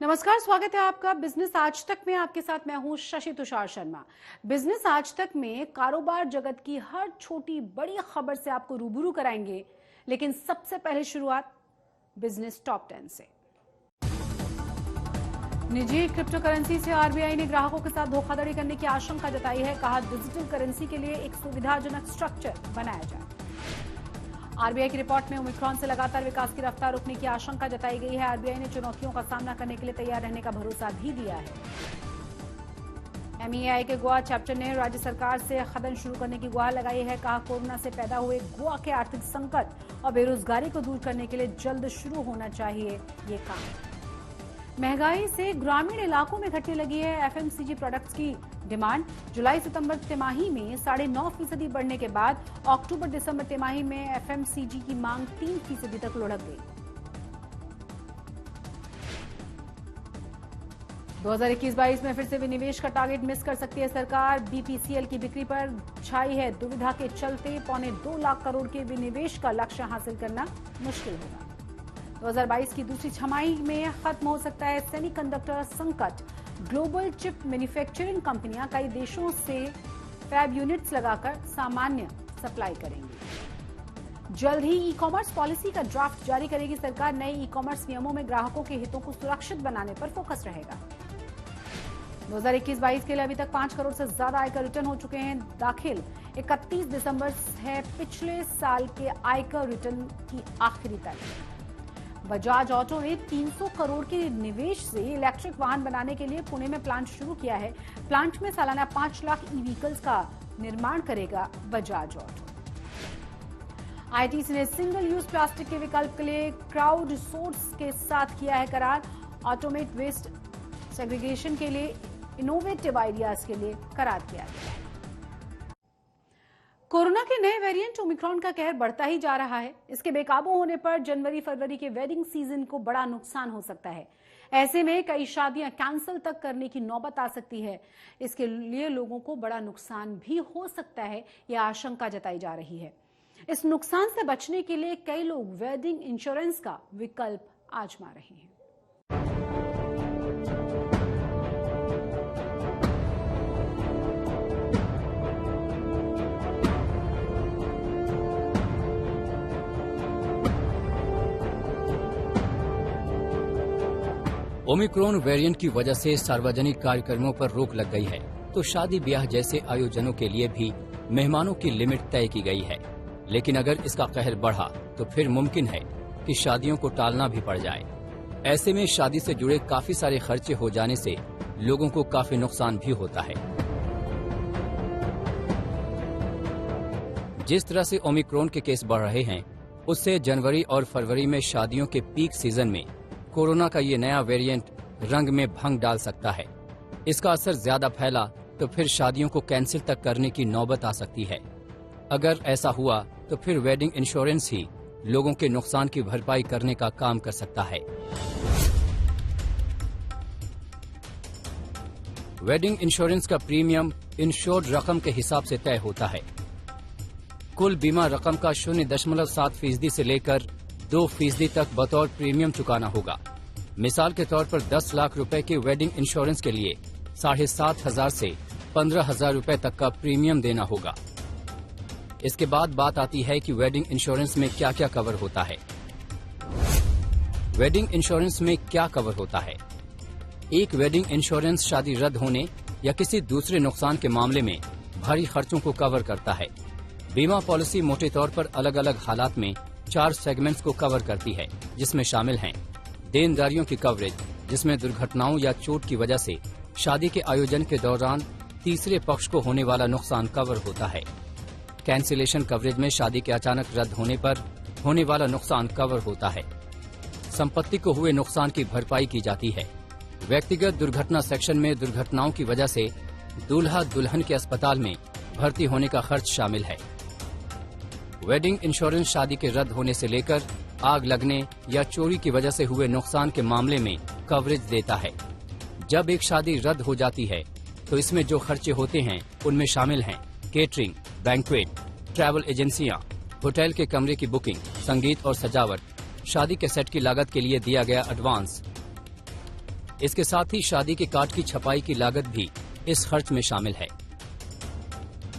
नमस्कार, स्वागत है आपका बिजनेस आज तक में। आपके साथ मैं हूं शशि तुषार शर्मा। बिजनेस आज तक में कारोबार जगत की हर छोटी बड़ी खबर से आपको रूबरू कराएंगे, लेकिन सबसे पहले शुरुआत बिजनेस टॉप 10 से। निजी क्रिप्टो करेंसी से आरबीआई ने ग्राहकों के साथ धोखाधड़ी करने की आशंका जताई है। कहा, डिजिटल करेंसी के लिए एक सुविधाजनक स्ट्रक्चर बनाया जाए। आरबीआई की रिपोर्ट में ओमिक्रॉन से लगातार विकास की रफ्तार रुकने की आशंका जताई गई है। आरबीआई ने चुनौतियों का सामना करने के लिए तैयार रहने का भरोसा भी दिया है। एमईआई के गोवा चैप्टर ने राज्य सरकार से खनन शुरू करने की गुहार लगाई है। कहा, कोरोना से पैदा हुए गोवा के आर्थिक संकट और बेरोजगारी को दूर करने के लिए जल्द शुरू होना चाहिए ये काम। महंगाई से ग्रामीण इलाकों में घटने लगी है एफएमसीजी प्रोडक्ट्स की डिमांड। जुलाई सितंबर तिमाही में 9.5% बढ़ने के बाद अक्टूबर दिसंबर तिमाही में एफएमसीजी की मांग 3% तक लुढ़क गई। 2021-22 में फिर से विनिवेश का टारगेट मिस कर सकती है सरकार। बीपीसीएल की बिक्री पर छाई है दुविधा के चलते 2.25 लाख करोड़ के विनिवेश का लक्ष्य हासिल करना मुश्किल होगा। 2022 की दूसरी छमाही में खत्म हो सकता है सेमीकंडक्टर संकट। ग्लोबल चिप मैन्युफैक्चरिंग कंपनियां कई देशों से फैब यूनिट्स लगाकर सामान्य सप्लाई करेंगी। जल्द ही ई कॉमर्स पॉलिसी का ड्राफ्ट जारी करेगी सरकार। नए ई कॉमर्स नियमों में ग्राहकों के हितों को सुरक्षित बनाने पर फोकस रहेगा। 2021-22 के लिए अभी तक 5 करोड़ से ज्यादा आयकर रिटर्न हो चुके हैं दाखिल। 31 दिसंबर है पिछले साल के आयकर रिटर्न की आखिरी तारीख। बजाज ऑटो ने 300 करोड़ के निवेश से इलेक्ट्रिक वाहन बनाने के लिए पुणे में प्लांट शुरू किया है। प्लांट में सालाना 5 लाख ई व्हीकल्स का निर्माण करेगा बजाज ऑटो। आईटीसी ने सिंगल यूज प्लास्टिक के विकल्प के लिए क्राउड सोर्स के साथ किया है करार। ऑटोमेट वेस्ट सेग्रीगेशन के लिए इनोवेटिव आइडियाज के लिए करार किया गया है। कोरोना के नए वेरिएंट ओमिक्रॉन का कहर बढ़ता ही जा रहा है। इसके बेकाबू होने पर जनवरी फरवरी के वेडिंग सीजन को बड़ा नुकसान हो सकता है। ऐसे में कई शादियां कैंसिल तक करने की नौबत आ सकती है। इसके लिए लोगों को बड़ा नुकसान भी हो सकता है, यह आशंका जताई जा रही है। इस नुकसान से बचने के लिए कई लोग वेडिंग इंश्योरेंस का विकल्प आजमा रहे हैं। ओमिक्रॉन वेरिएंट की वजह से सार्वजनिक कार्यक्रमों पर रोक लग गई है, तो शादी ब्याह जैसे आयोजनों के लिए भी मेहमानों की लिमिट तय की गई है। लेकिन अगर इसका कहर बढ़ा तो फिर मुमकिन है कि शादियों को टालना भी पड़ जाए। ऐसे में शादी से जुड़े काफी सारे खर्चे हो जाने से लोगों को काफी नुकसान भी होता है। जिस तरह से ओमिक्रॉन के केस बढ़ रहे हैं, उससे जनवरी और फरवरी में शादियों के पीक सीजन में कोरोना का ये नया वेरिएंट रंग में भंग डाल सकता है। इसका असर ज्यादा फैला तो फिर शादियों को कैंसिल तक करने की नौबत आ सकती है। अगर ऐसा हुआ तो फिर वेडिंग इंश्योरेंस ही लोगों के नुकसान की भरपाई करने का काम कर सकता है। वेडिंग इंश्योरेंस का प्रीमियम इंश्योर्ड रकम के हिसाब से तय होता है। कुल बीमा रकम का 0.7% से लेकर 2% तक बतौर प्रीमियम चुकाना होगा। मिसाल के तौर पर 10 लाख रुपए के वेडिंग इंश्योरेंस के लिए 7,500 से 15,000 रुपए तक का प्रीमियम देना होगा। इसके बाद बात आती है कि वेडिंग इंश्योरेंस में क्या क्या कवर होता है। वेडिंग इंश्योरेंस में क्या कवर होता है? एक वेडिंग इंश्योरेंस शादी रद्द होने या किसी दूसरे नुकसान के मामले में भारी खर्चों को कवर करता है। बीमा पॉलिसी मोटे तौर पर अलग अलग हालात में 4 सेगमेंट्स को कवर करती है, जिसमें शामिल हैं देनदारियों की कवरेज, जिसमें दुर्घटनाओं या चोट की वजह से शादी के आयोजन के दौरान तीसरे पक्ष को होने वाला नुकसान कवर होता है। कैंसिलेशन कवरेज में शादी के अचानक रद्द होने पर होने वाला नुकसान कवर होता है। संपत्ति को हुए नुकसान की भरपाई की जाती है। व्यक्तिगत दुर्घटना सेक्शन में दुर्घटनाओं की वजह से दूल्हा दुल्हन के अस्पताल में भर्ती होने का खर्च शामिल है। वेडिंग इंश्योरेंस शादी के रद्द होने से लेकर आग लगने या चोरी की वजह से हुए नुकसान के मामले में कवरेज देता है। जब एक शादी रद्द हो जाती है तो इसमें जो खर्चे होते हैं उनमें शामिल हैं केटरिंग, बैंक्वेट, ट्रैवल एजेंसियां, होटल के कमरे की बुकिंग, संगीत और सजावट, शादी के सेट की लागत के लिए दिया गया एडवांस, इसके साथ ही शादी के कार्ड की छपाई की लागत भी इस खर्च में शामिल है।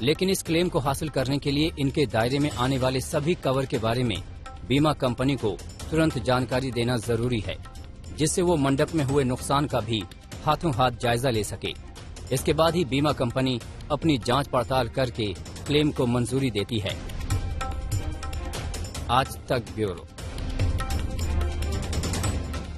लेकिन इस क्लेम को हासिल करने के लिए इनके दायरे में आने वाले सभी कवर के बारे में बीमा कंपनी को तुरंत जानकारी देना जरूरी है, जिससे वो मंडप में हुए नुकसान का भी हाथों हाथ जायजा ले सके। इसके बाद ही बीमा कंपनी अपनी जांच पड़ताल करके क्लेम को मंजूरी देती है। आज तक ब्यूरो।